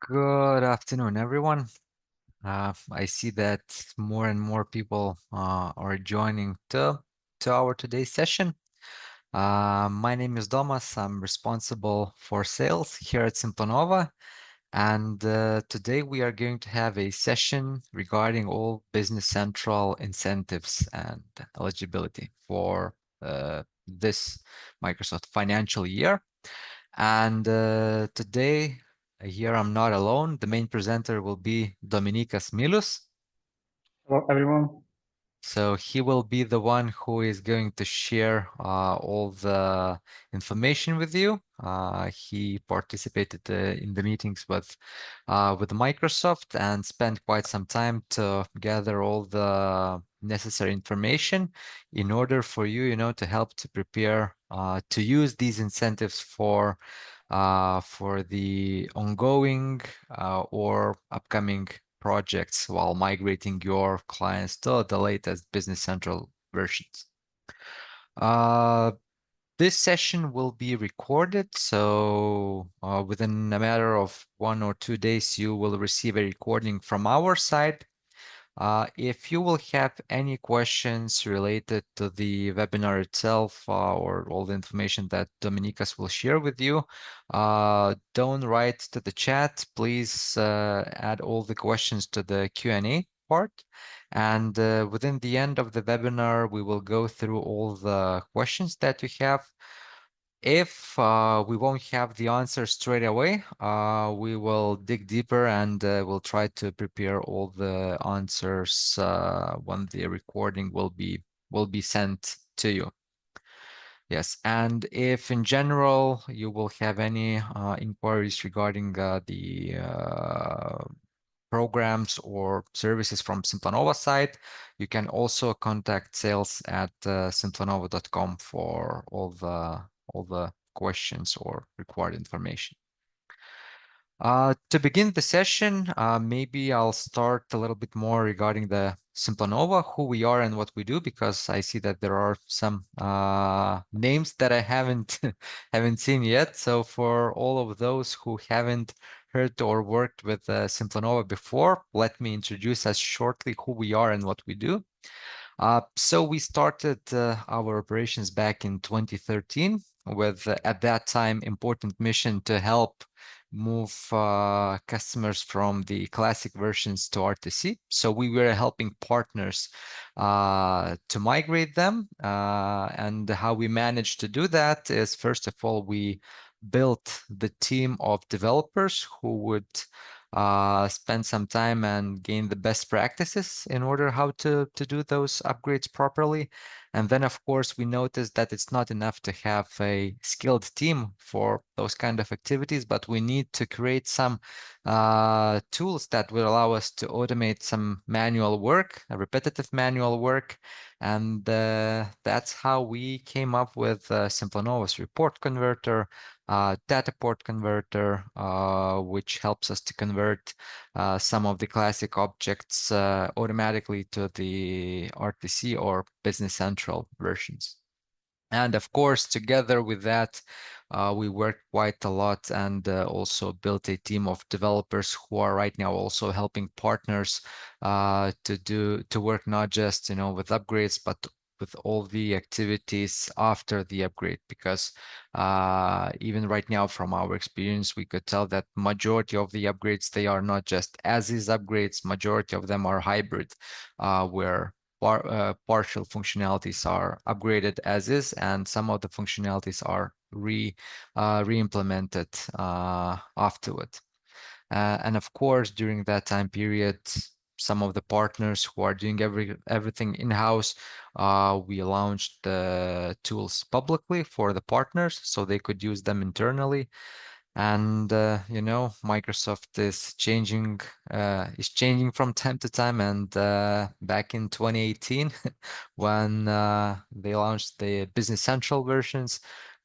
Good afternoon, everyone. I see that more and more people are joining to our today's session. My name is Domas. I'm responsible for sales here at Simplanova, and today we are going to have a session regarding all Business Central incentives and eligibility for this Microsoft financial year. And today, here I'm not alone. The main presenter will be Dominykas Milius. Hello, everyone. So he will be the one who is going to share all the information with you. He participated in the meetings with Microsoft and spent quite some time to gather all the necessary information in order for you, to help to prepare to use these incentives for the ongoing or upcoming projects while migrating your clients to the latest Business Central versions. This session will be recorded, so within a matter of 1 or 2 days, you will receive a recording from our side. If you will have any questions related to the webinar itself or all the information that Dominykas will share with you, don't write to the chat. Please add all the questions to the Q&A part. And within the end of the webinar, we will go through all the questions that you have. If we won't have the answer straight away, we will dig deeper and we'll try to prepare all the answers when the recording will be sent to you. Yes, and if in general you will have any inquiries regarding the programs or services from Simplanova side, you can also contact sales at simplanova.com for all the questions or required information. To begin the session, maybe I'll start a little bit more regarding the Simplanova, who we are and what we do, because I see that there are some names that I haven't haven't seen yet. So for all of those who haven't heard or worked with Simplanova before, let me introduce us shortly who we are and what we do. So we started our operations back in 2013 with, at that time, important mission to help move customers from the classic versions to RTC. So we were helping partners to migrate them. And how we managed to do that is, first of all, we built the team of developers who would spend some time and gain the best practices in order how to do those upgrades properly. And then, of course, we noticed that it's not enough to have a skilled team for those kind of activities, but we need to create some tools that will allow us to automate some manual work, repetitive manual work. And that's how we came up with Simplanova's report converter, data port converter, which helps us to convert some of the classic objects automatically to the RTC or Business Central versions. And of course, together with that, we worked quite a lot and also built a team of developers who are right now also helping partners to work not just with upgrades, but with all the activities after the upgrade, because even right now from our experience, we could tell that majority of the upgrades, they are not just as-is upgrades, majority of them are hybrid, where partial functionalities are upgraded as is, and some of the functionalities are re-implemented afterward. And of course, during that time period, some of the partners who are doing everything in-house, we launched the tools publicly for the partners so they could use them internally. And Microsoft is changing from time to time. And back in 2018, when they launched the Business Central versions,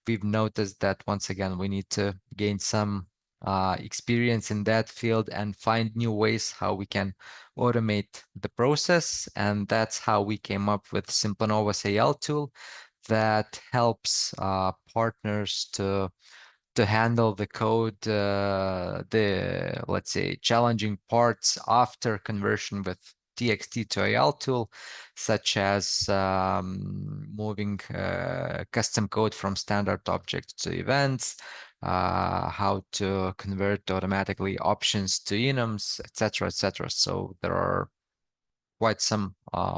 we've noticed that once again we need to gain some experience in that field and find new ways how we can automate the process. And that's how we came up with Simplanova's AL tool that helps partners to to handle the code, the, let's say, challenging parts after conversion with TXT to AL tool, such as moving custom code from standard objects to events, how to convert automatically options to enums, etc., etc. So there are quite some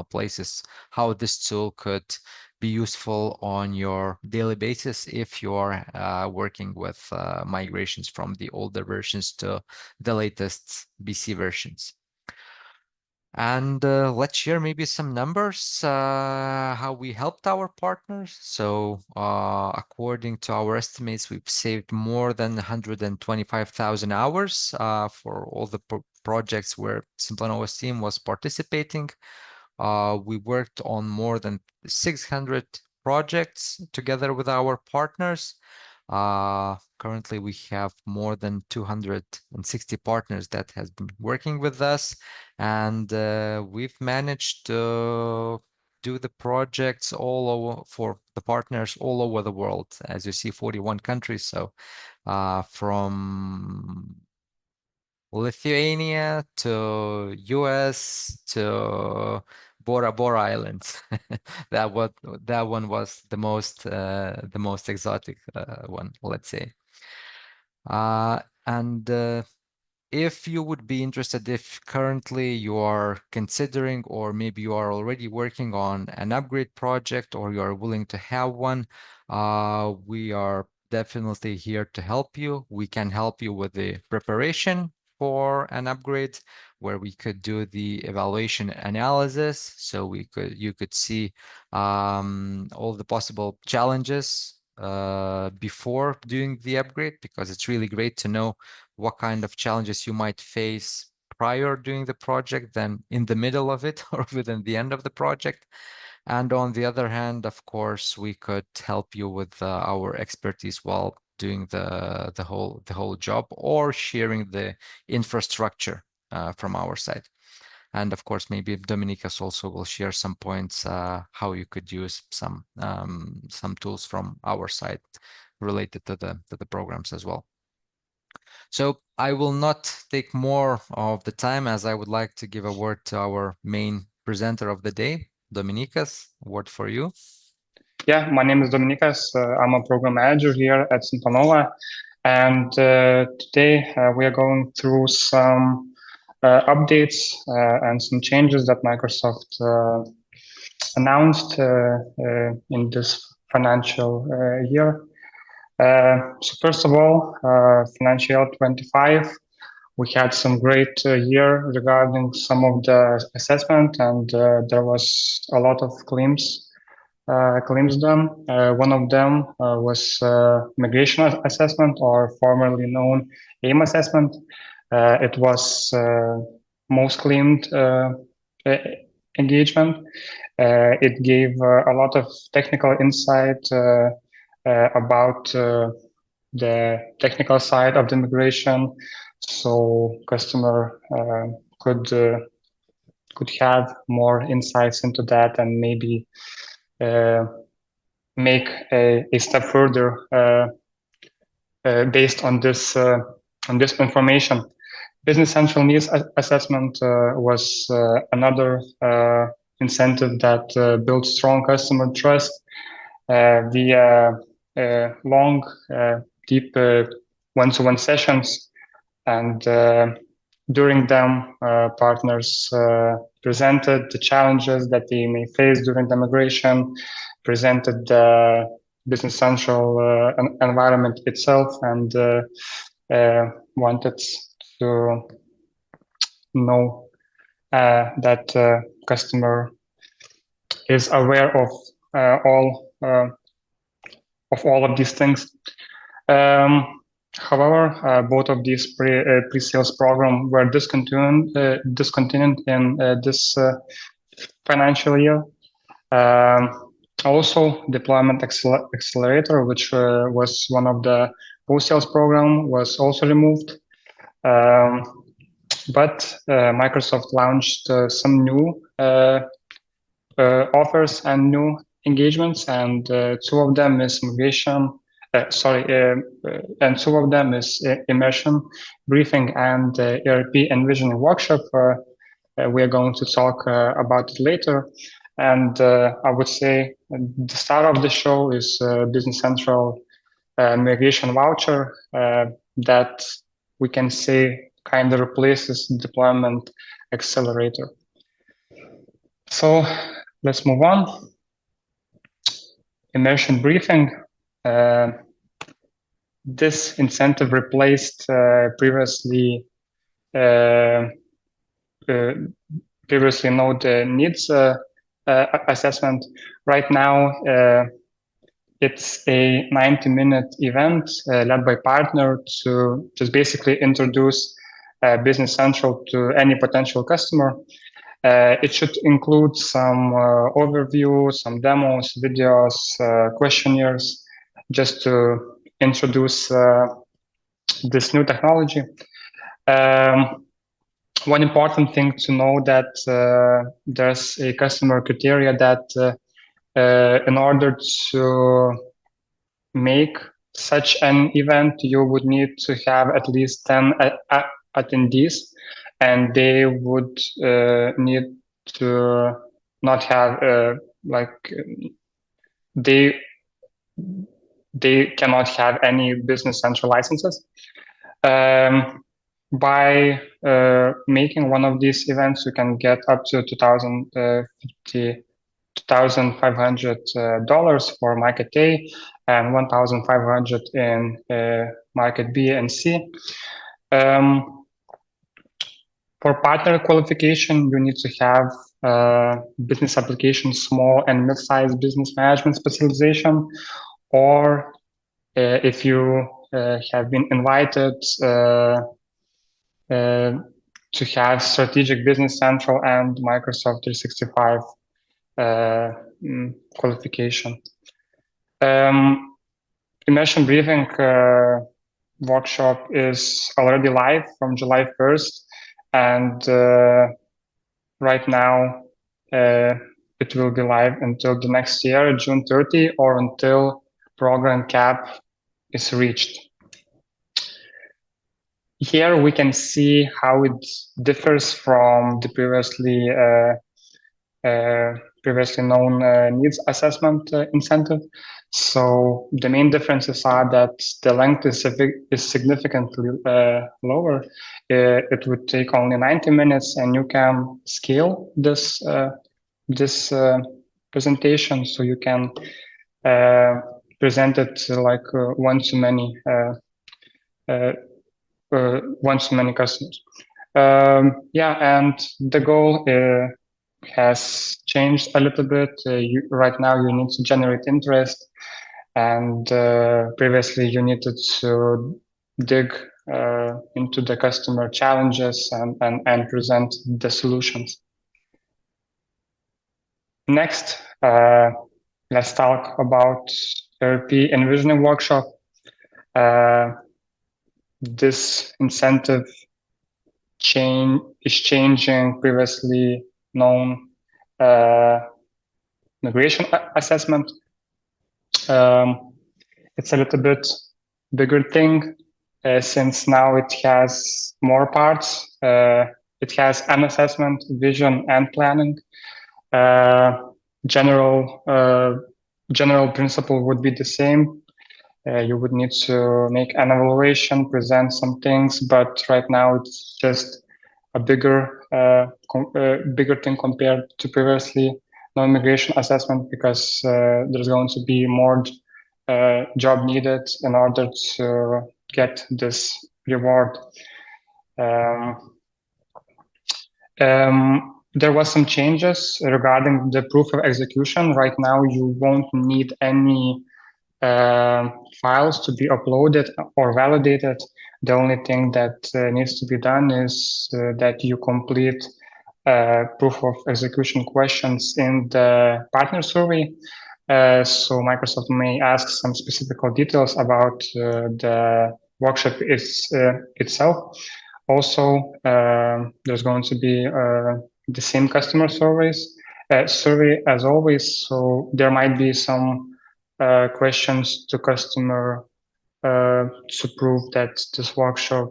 places how this tool could be useful on your daily basis if you are working with migrations from the older versions to the latest BC versions. And let's share maybe some numbers, how we helped our partners. So according to our estimates, we've saved more than 125,000 hours for all the projects where Simplanova's team was participating. We worked on more than 600 projects together with our partners. Currently, we have more than 260 partners that has been working with us, and we've managed to do the projects all over for the partners all over the world. As you see, 41 countries. So from Lithuania to US to Bora Bora Islands. that one was the most exotic one, let's say. And if you would be interested, if currently you are considering, or maybe you are already working on an upgrade project, or you are willing to have one, we are definitely here to help you. We can help you with the preparation for an upgrade, where we could do the evaluation analysis, so you could see all the possible challenges before doing the upgrade, because it's really great to know what kind of challenges you might face prior doing the project than in the middle of it or within the end of the project. And on the other hand, of course, we could help you with our expertise while doing the whole job, or sharing the infrastructure from our side. And of course, maybe Dominykas also will share some points how you could use some tools from our side related to the programs as well. So I will not take more of the time, as I would like to give a word to our main presenter of the day, Dominykas. Word for you. Yeah, my name is Dominykas. I'm a program manager here at Simplanova. And today we are going through some updates and some changes that Microsoft announced in this financial year. So first of all, financial year 25, we had some great year regarding some of the assessment, and there was a lot of claims done. One of them was migration assessment, or formerly known AIM assessment. It was most claimed engagement. It gave a lot of technical insight about the technical side of the migration, so customer could have more insights into that, and maybe make a step further based on this information. Business Central Needs Assessment was another incentive that built strong customer trust via long, deep one-to-one sessions, and during them, partners presented the challenges that they may face during the migration, presented the Business Central environment itself, and wanted to know that customer is aware of all of these things. However, both of these pre-sales program were discontinued in this financial year. Also, Deployment Accelerator, which was one of the post-sales program, was also removed. But Microsoft launched some new offers and new engagements, and two of them is Migration and two of them is immersion briefing and ERP envisioning workshop. We are going to talk about it later. And I would say the star of the show is Business Central Migration Voucher that we can say kind of replaces Deployment Accelerator. So let's move on. Immersion briefing. This incentive replaced previously known needs assessment. Right now, it's a 90-minute event led by partner to just basically introduce Business Central to any potential customer. It should include some overview, some demos, videos, questionnaires, just to introduce this new technology. One important thing to know that there's a customer criteria that in order to make such an event, you would need to have at least 10 attendees, and they would need to not have they cannot have any Business Central licenses. By making one of these events, you can get up to $2,500 for market A and $1,500 in market B and C. For partner qualification, you need to have business application, small and mid-sized business management specialization, or if you have been invited to have strategic Business Central and Microsoft 365 qualification. Immersion briefing workshop is already live from July 1st, and right now it will be live until the next year, June 30, or until program cap is reached. Here we can see how it differs from the previously known needs assessment incentive. So the main differences are that the length is significantly lower. It would take only 90 minutes, and you can scale this presentation, so you can present it like one to many customers. And the goal has changed a little bit. Right now you need to generate interest, and previously you needed to dig into the customer challenges and present the solutions. Next, let's talk about ERP envisioning workshop. This incentive is changing previously known migration assessment. It's a little bit bigger thing since now it has more parts. It has an assessment, vision, and planning. General principle would be the same. You would need to make an evaluation, present some things, but right now it's just a bigger thing compared to previously non-migration assessment, because there's going to be more job needed in order to get this reward. There was some changes regarding the proof of execution. Right now, you won't need any files to be uploaded or validated. The only thing that needs to be done is that you complete proof of execution questions in the partner survey. So Microsoft may ask some specific details about the workshop itself. Also, there's going to be the same customer survey as always. So there might be some questions to customer to prove that this workshop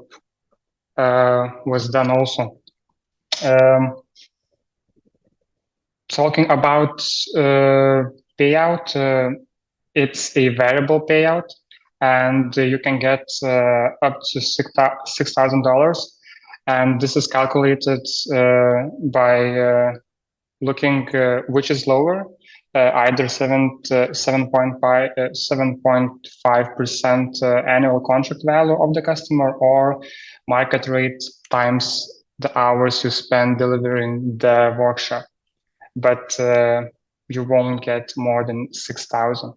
was done also. Talking about payout, it's a variable payout, and you can get up to $6,000. And this is calculated by looking which is lower, either 7.5% annual contract value of the customer, or market rate times the hours you spend delivering the workshop. But you won't get more than 6,000.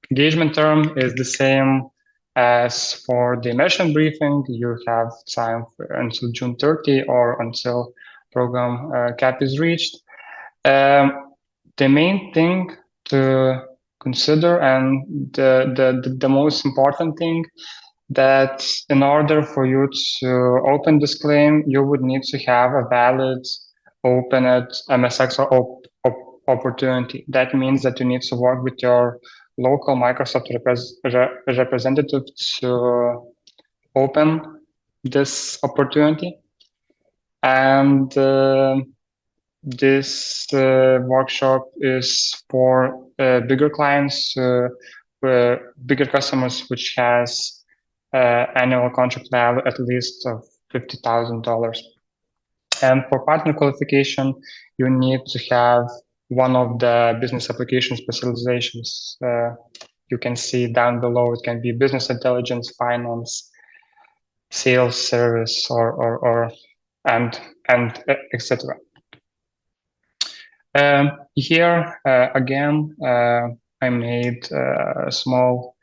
Engagement term is the same as for the immersion briefing. You have time until June 30 or until program cap is reached. The main thing to consider, and the most important thing, that in order for you to open this claim, you would need to have a valid opened MSX opportunity. That means that you need to work with your local Microsoft representative to open this opportunity. And this workshop is for bigger clients, bigger customers, which has annual contract value at least of $50,000. And for partner qualification, you need to have one of the business application specializations. You can see down below, it can be business intelligence, finance, sales, service, and etc. Here again, I made a small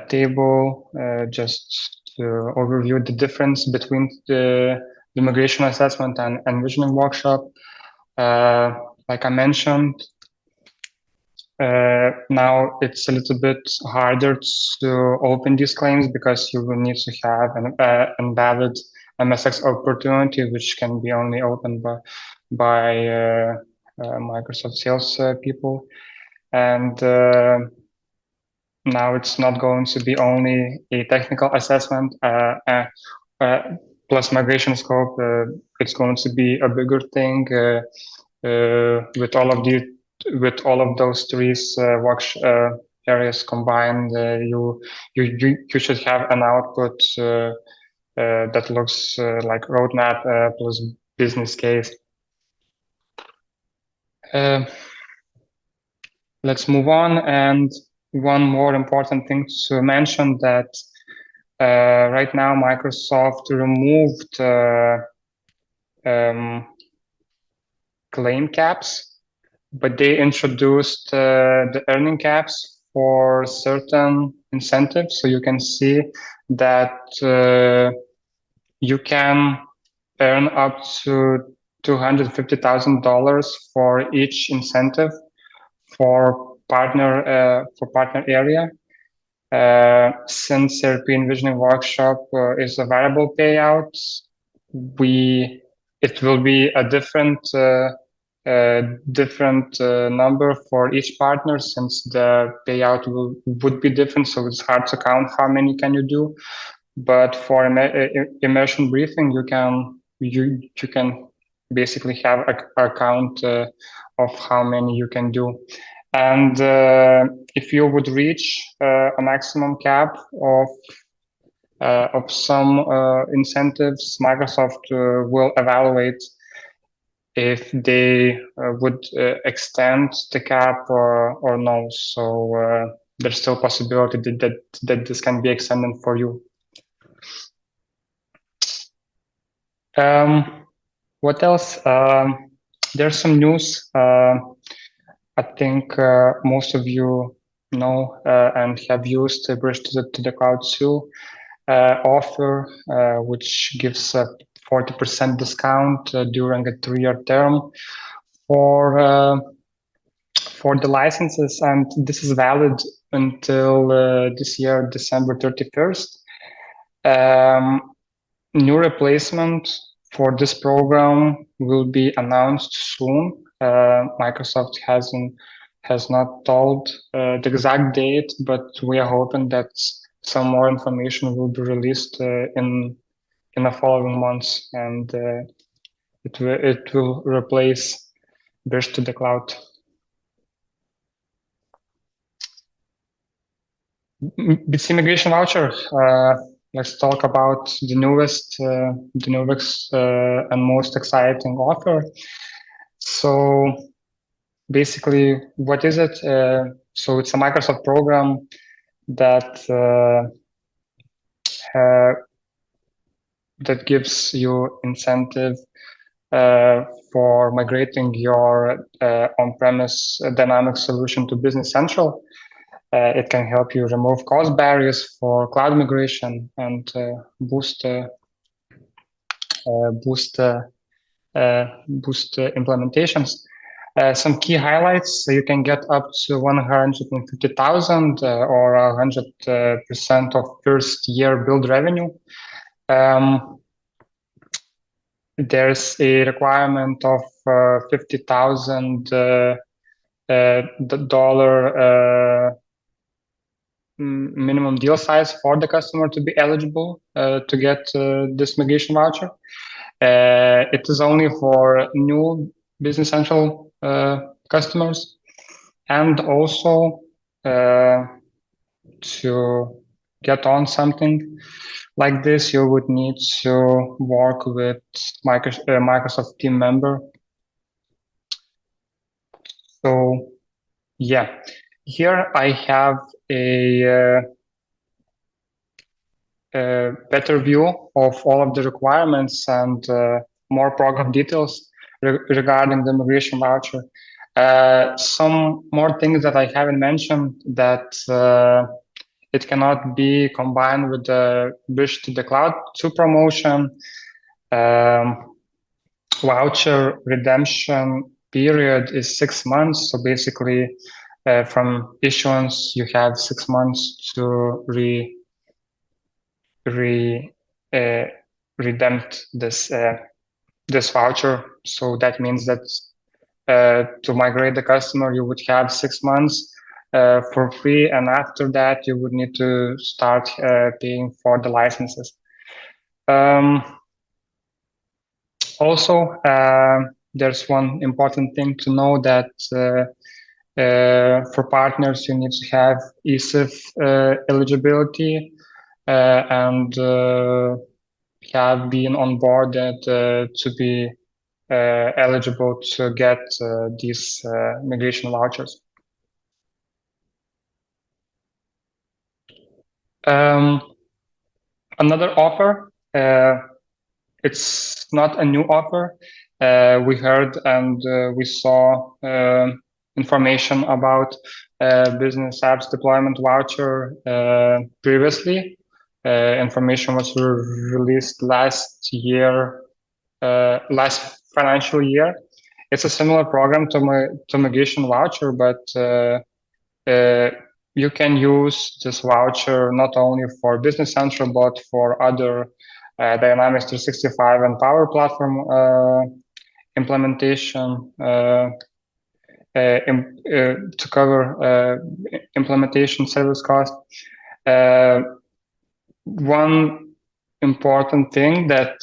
table just to overview the difference between the migration assessment and envisioning workshop. Like I mentioned, now it's a little bit harder to open these claims because you will need to have an valid MSX opportunity, which can be only opened by Microsoft sales people. And now it's not going to be only a technical assessment plus migration scope. It's going to be a bigger thing with all of those three areas combined. You should have an output that looks like roadmap plus business case. Let's move on. And one more important thing to mention, that right now Microsoft removed claim caps, but they introduced the earning caps for certain incentives. So you can see that you can earn up to $250,000 for each incentive for partner area. Since European Envisioning Workshop is a variable payout, it will be a different number for each partner, since the payout would be different. So it's hard to count how many can you do. But for immersion briefing, you can basically have a count of how many you can do. And if you would reach a maximum cap of some incentives, Microsoft will evaluate if they would extend the cap or no. So there's still possibility that this can be extended for you. What else? There's some news. I think most of you know and have used the Bridge to the Cloud 2 offer, which gives a 40% discount during a 3-year term for the licenses, and this is valid until this year, December 31st. New replacement for this program will be announced soon. Microsoft hasn't has not told the exact date, but we are hoping that some more information will be released in the following months, and it will replace Bridge to the Cloud. BC Migration Voucher. Let's talk about the newest and most exciting offer. So basically, what is it? So it's a Microsoft program that that gives you incentive for migrating your on-premise Dynamics solution to Business Central. It can help you remove cost barriers for cloud migration and boost implementations. Some key highlights: you can get up to 150,000 or 100% of first year build revenue. There's a requirement of $50,000 minimum deal size for the customer to be eligible to get this migration voucher. It is only for new Business Central customers, and also to get on something like this, you would need to work with Microsoft team member. So yeah, here I have a better view of all of the requirements and more program details regarding the migration voucher. Some more things that I haven't mentioned, that it cannot be combined with the Bridge to the Cloud 2 promotion. Voucher redemption period is 6 months. So basically, from issuance, you have 6 months to redeemed this voucher. So that means that to migrate the customer, you would have 6 months for free, and after that you would need to start paying for the licenses. Also, there's one important thing to know, that for partners you need to have ESIF eligibility and have been onboarded to be eligible to get these migration vouchers. Another offer, it's not a new offer. We heard and we saw information about business apps deployment voucher previously. Information was released last financial year. It's a similar program to migration voucher, but you can use this voucher not only for Business Central, but for other Dynamics 365 and Power Platform implementation to cover implementation service cost. One important thing that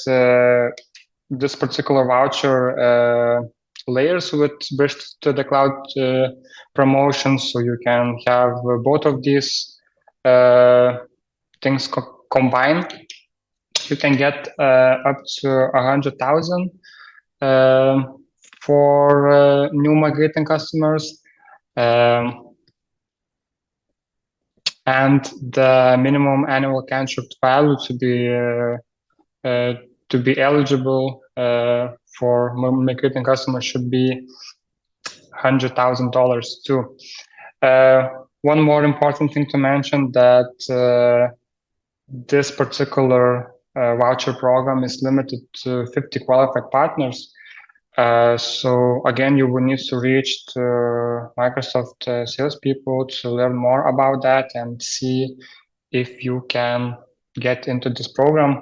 this particular voucher layers with Bridge to the Cloud promotions, so you can have both of these things combined. You can get up to 100,000 for new migrating customers, and the minimum annual contract value to be eligible for migrating customers should be $100,000 too. One more important thing to mention, that this particular voucher program is limited to 50 qualified partners. So again, you will need to reach to Microsoft salespeople to learn more about that and see if you can get into this program.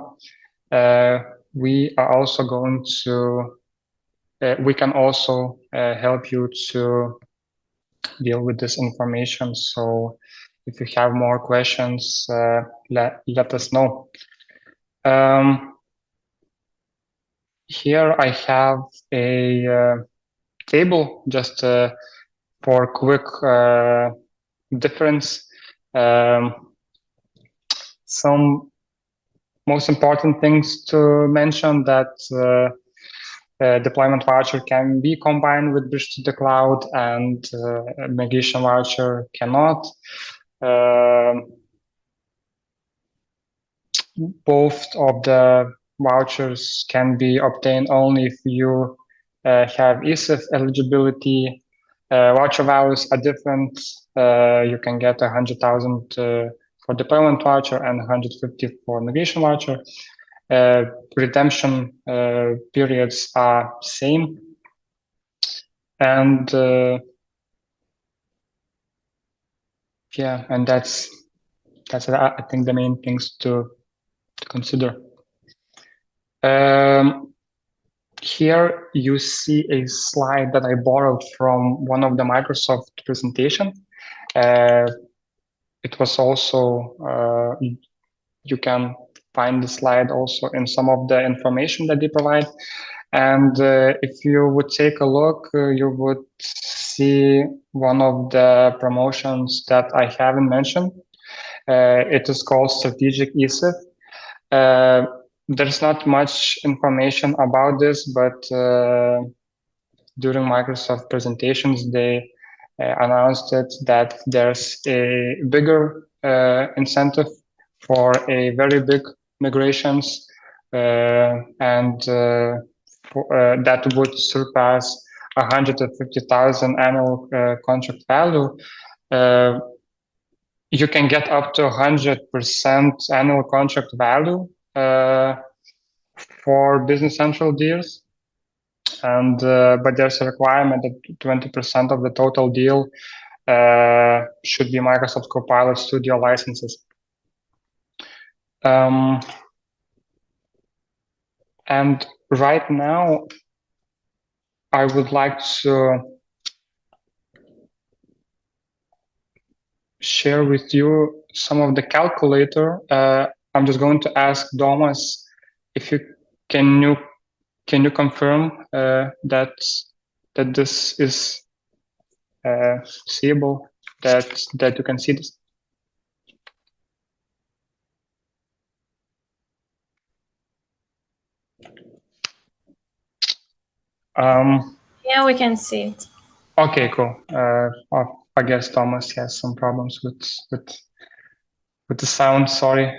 We are also going to, we can also help you to deal with this information. So if you have more questions, let us know. Here I have a table just for quick difference. Some most important things to mention that deployment voucher can be combined with bridge to the cloud, and migration voucher cannot. Both of the vouchers can be obtained only if you have ESIF eligibility. Voucher values are different. You can get 100,000 for deployment voucher and 150 for migration voucher. Redemption periods are same. And yeah, and that's I think the main things to consider. Here you see a slide that I borrowed from one of the Microsoft presentation. It was also, you can find the slide also in some of the information that they provide. And if you would take a look, you would see one of the promotions that I haven't mentioned. It is called Strategic ESIF. There's not much information about this, but during Microsoft presentations, they announced that there's a bigger incentive for a very big migrations, and that would surpass 150,000 annual contract value. You can get up to 100% annual contract value for Business Central deals, and but there's a requirement that 20% of the total deal should be Microsoft Copilot Studio licenses. And right now, I would like to share with you some of the calculator. I'm just going to ask Domas if you can confirm that this is seeable, that you can see this. Yeah, we can see it. Okay, cool. I guess Domas has some problems with the sound. Sorry.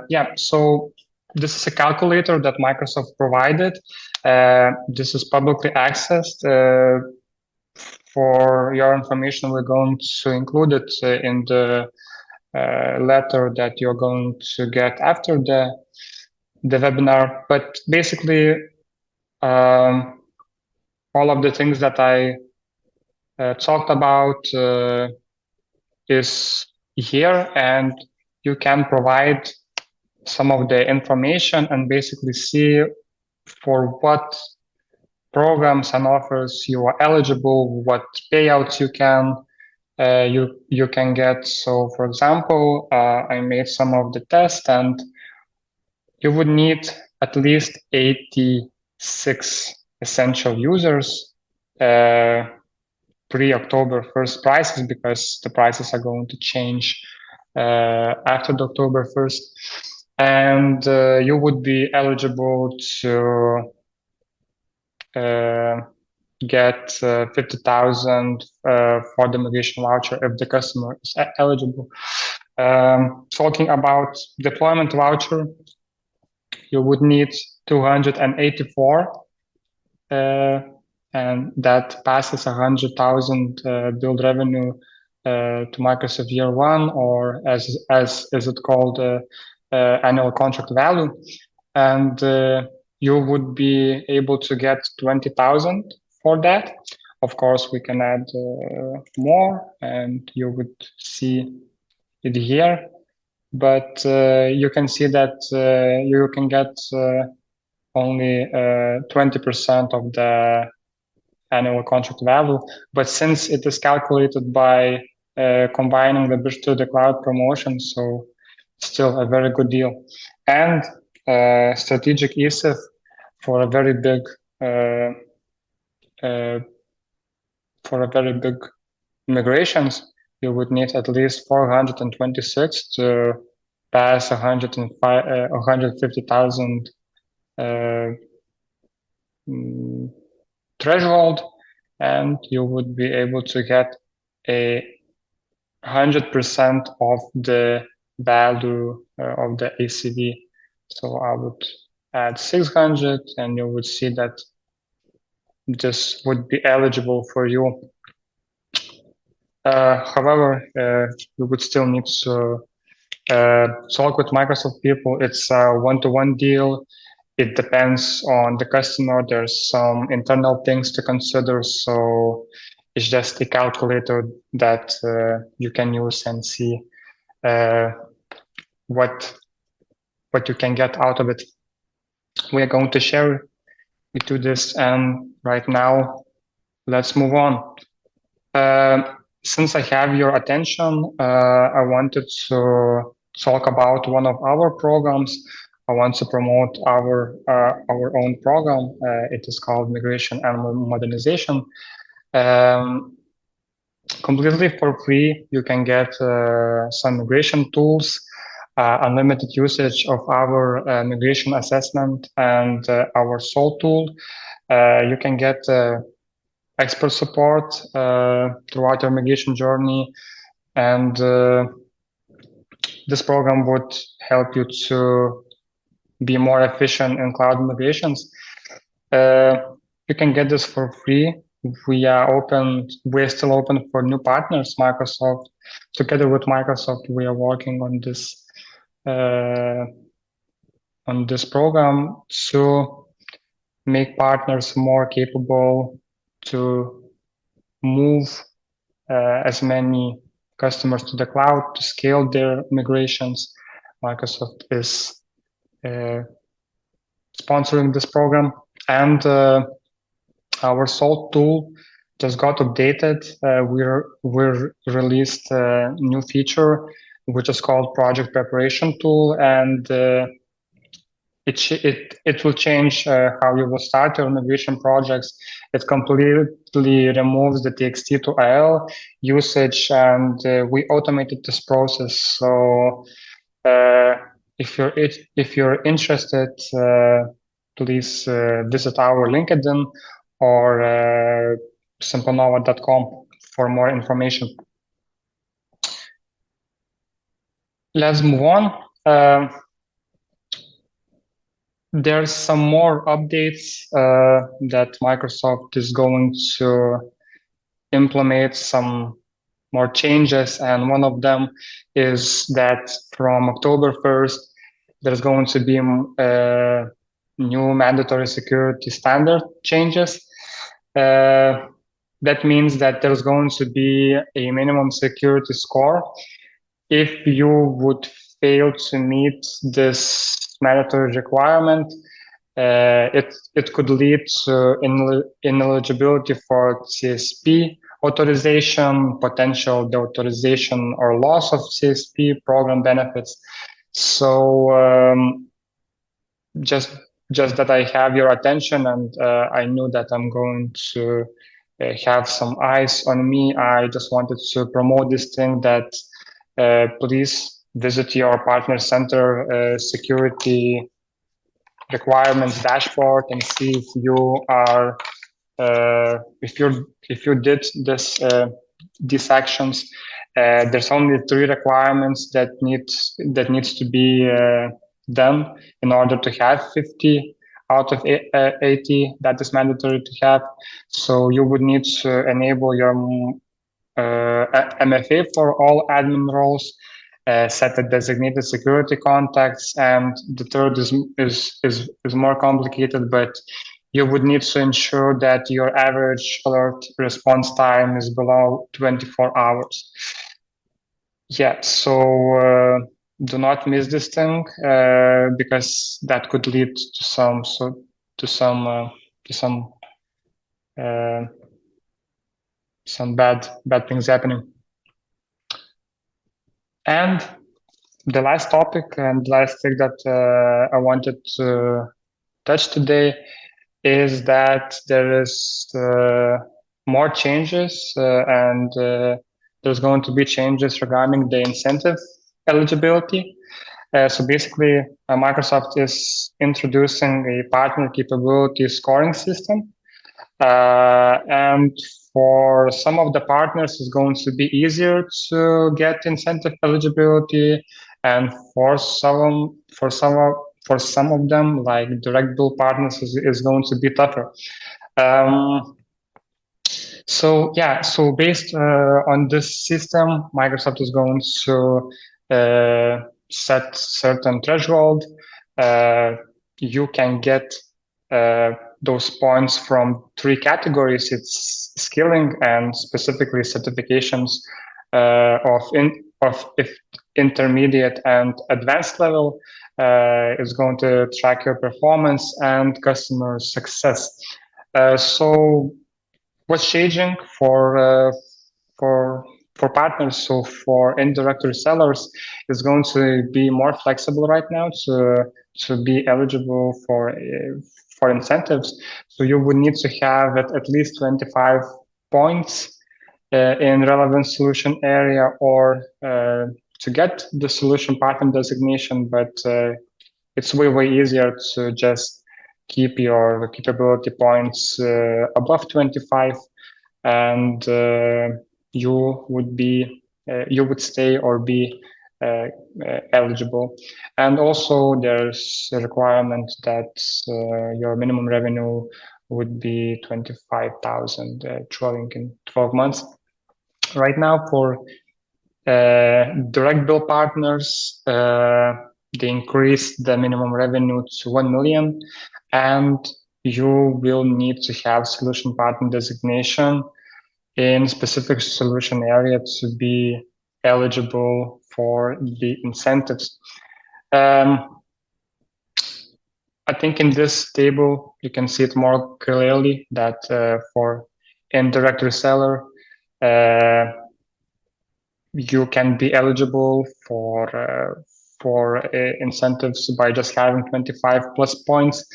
Yeah. So this is a calculator that Microsoft provided. This is publicly accessed. For your information, we're going to include it in the letter that you're going to get after the webinar. But basically, all of the things that I talked about is here, and you can provide some of the information and basically see for what programs and offers you are eligible, what payouts you can get. So for example, I made some of the tests, and you would need at least 86 essential users pre-October 1st prices, because the prices are going to change after the October 1st. And you would be eligible to get 50,000 for the migration voucher if the customer is eligible. Talking about deployment voucher, you would need 284, and that passes 100,000 billed revenue to Microsoft year one, or as is it called, annual contract value. And you would be able to get 20,000 for that. Of course, we can add more, and you would see it here. But you can see that you can get only 20% of the annual contract value. But since it is calculated by combining the bridge to the cloud promotion, so still a very good deal. And strategic ESIF for a very big migrations, you would need at least 426 to pass 150,000 threshold, and you would be able to get a 100% of the value of the ACV. So I would add 600, and you would see that this would be eligible for you. However, you would still need to talk with Microsoft people. It's a one-to-one deal. It depends on the customer. There's some internal things to consider. So it's just a calculator that you can use and see what you can get out of it. We are going to share with you this, and right now, let's move on. Since I have your attention, I wanted to talk about one of our programs. I want to promote our own program. It is called Migration and Modernization. Completely for free, you can get some migration tools, unlimited usage of our migration assessment and our SOL tool. You can get expert support throughout your migration journey, and this program would help you to be more efficient in cloud migrations. You can get this for free. We're still open for new partners. Microsoft, together with Microsoft, we are working on this program to make partners more capable to move as many customers to the cloud, to scale their migrations. Microsoft is sponsoring this program, and our SOL tool just got updated. We're released a new feature, which is called Project Preparation Tool, and it will change how you will start your migration projects. It completely removes the TXT to IL usage, and we automated this process. So if you're interested, please visit our LinkedIn or Simplanova.com for more information. Let's move on. There's some more updates that Microsoft is going to implement, some more changes, and one of them is that from October 1st, there's going to be new mandatory security standard changes. That means that there's going to be a minimum security score. If you would fail to meet this mandatory requirement, it could lead to ineligibility for CSP authorization, potential deauthorization or loss of CSP program benefits. So just that I have your attention, and I knew that I'm going to have some eyes on me. I just wanted to promote this thing that please visit your partner center security requirements dashboard and see if you are if you did these actions. There's only 3 requirements that needs to be done in order to have 50 out of 80 that is mandatory to have. So you would need to enable your MFA for all admin roles, set a designated security contacts, and the third is more complicated, but you would need to ensure that your average alert response time is below 24 hours. Yeah, so do not miss this thing because that could lead to some some bad things happening. And the last topic and last thing that I wanted to touch today is that there is more changes and there's going to be changes regarding the incentive eligibility. So basically, Microsoft is introducing a partner capability scoring system. And for some of the partners, it's going to be easier to get incentive eligibility, and for some of them, like direct bill partners, is going to be tougher. So based on this system, Microsoft is going to set certain threshold. You can get those points from 3 categories. It's skilling and specifically certifications of intermediate and advanced level is going to track your performance and customer success. So what's changing for partners, so for indirect resellers, is going to be more flexible right now to be eligible for incentives. So you would need to have at least 25 points in relevant solution area or to get the solution partner designation, but it's way easier to just keep your capability points above 25, and you would stay or be eligible. And also there's a requirement that your minimum revenue would be 25,000 trailing in 12 months. Right now, for direct bill partners, they increased the minimum revenue to 1 million, and you will need to have solution partner designation in specific solution area to be eligible for the incentives. I think in this table, you can see it more clearly that for indirect reseller, you can be eligible for incentives by just having 25 plus points.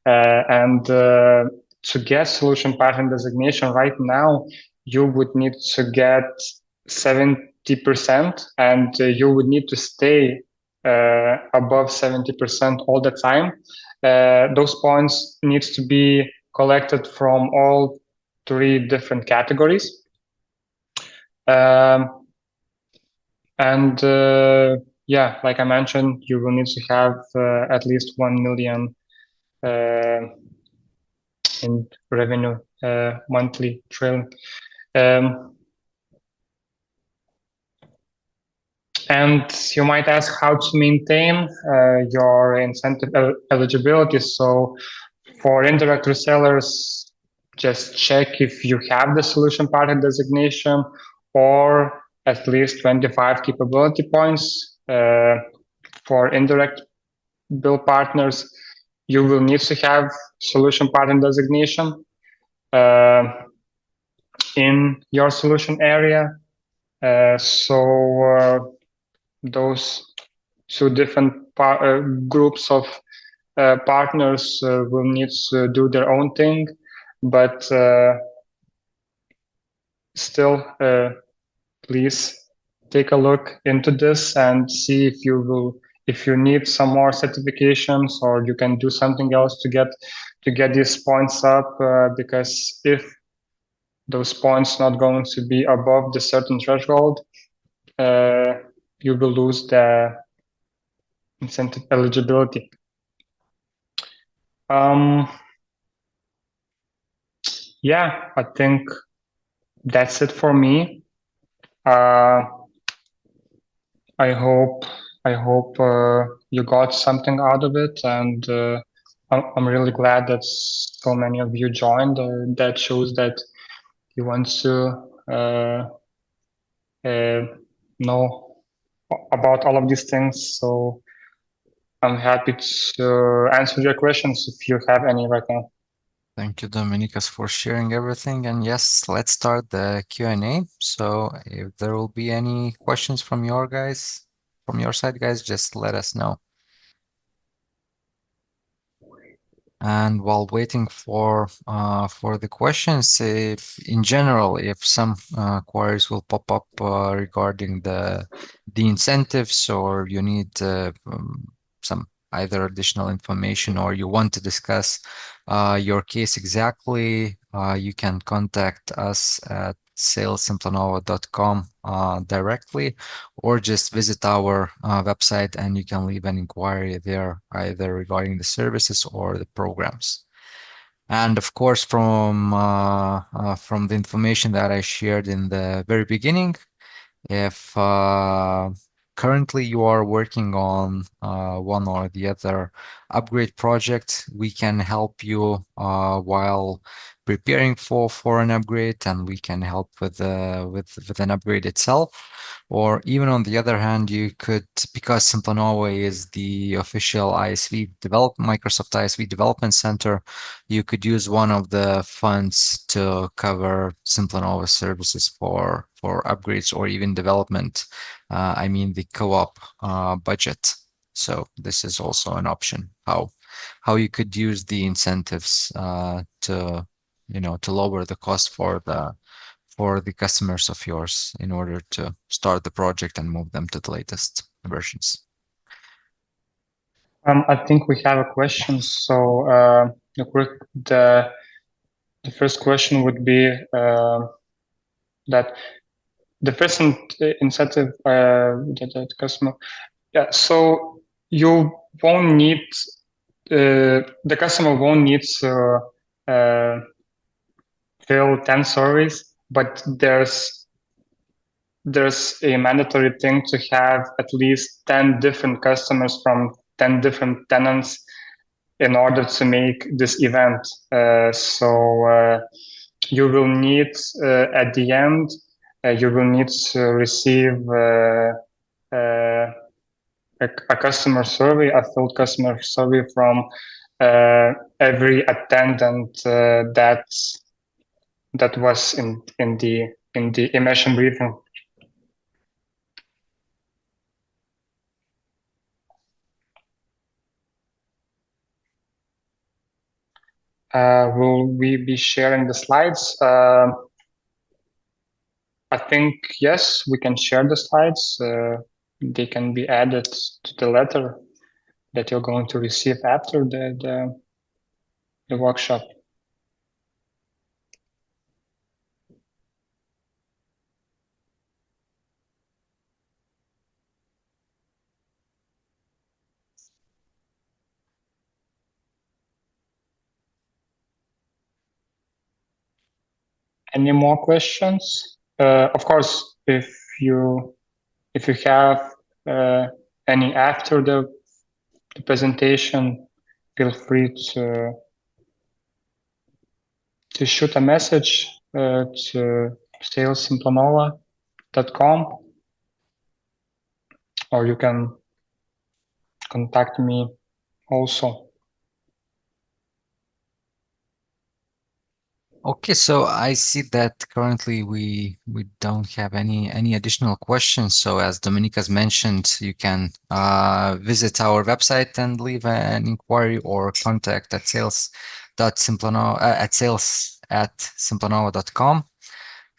And to get solution partner designation right now, you would need to get 70%, and you would need to stay above 70% all the time. Those points needs to be collected from all 3 different categories. And yeah, like I mentioned, you will need to have at least 1 million in revenue monthly trailing. And you might ask how to maintain your incentive eligibility. So for indirect resellers, just check if you have the solution partner designation or at least 25 capability points. For indirect bill partners, you will need to have solution partner designation in your solution area. So those 2 different groups of partners will need to do their own thing, but still, please take a look into this and see if you need some more certifications, or you can do something else to get these points up, because if those points not going to be above the certain threshold, you will lose the incentive eligibility. Yeah, I think that's it for me. I hope you got something out of it, and I'm really glad that so many of you joined. That shows that you want to know about all of these things. So I'm happy to answer your questions if you have any right now. Thank you, Dominykas, for sharing everything. And yes, let's start the Q&A. So if there will be any questions from your side, guys, just let us know. And while waiting for the questions, if in general, if some queries will pop up regarding the incentives, or you need some either additional information, or you want to discuss your case exactly, you can contact us at salessimplanova.com directly, or just visit our website and you can leave an inquiry there, either regarding the services or the programs. And of course, from the information that I shared in the very beginning, if currently you are working on one or the other upgrade project, we can help you while preparing for an upgrade, and we can help with an upgrade itself. Or even on the other hand, you could, because Simplanova is the official Microsoft ISV Development Center, you could use one of the funds to cover Simplanova services for upgrades or even development. I mean the co-op budget. So this is also an option how you could use the incentives to lower the cost for the customers of yours in order to start the project and move them to the latest versions. I think we have a question. So the first question would be that the first incentive that customer. Yeah. So you won't need the customer won't need to fill 10 surveys, but there's a mandatory thing to have at least 10 different customers from 10 different tenants in order to make this event. So you will need at the end, you will need to receive a customer survey, a filled customer survey from every attendant that was in the immersion briefing. Will we be sharing the slides? I think yes, we can share the slides. They can be added to the letter that you're going to receive after the workshop. Any more questions? Of course, if you have any after the presentation, feel free to shoot a message to salessimplanova.com, or you can contact me also. Okay, so I see that currently we don't have any additional questions. So as Dominykas mentioned, you can visit our website and leave an inquiry or contact at sales@simplanova.com,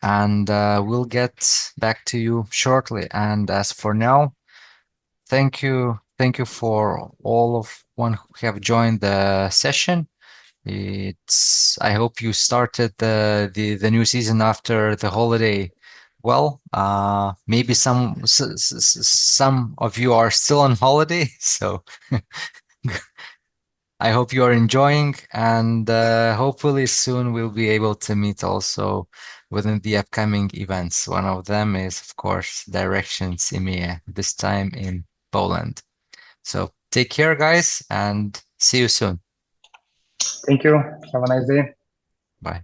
and we'll get back to you shortly. And as for now, thank you for all of one who have joined the session. I hope you started the new season after the holiday well. Maybe some of you are still on holiday, so I hope you are enjoying, and hopefully soon we'll be able to meet also within the upcoming events. One of them is, of course, Directions EMEA, this time in Poland. So take care, guys, and see you soon. Thank you. Have a nice day. Bye.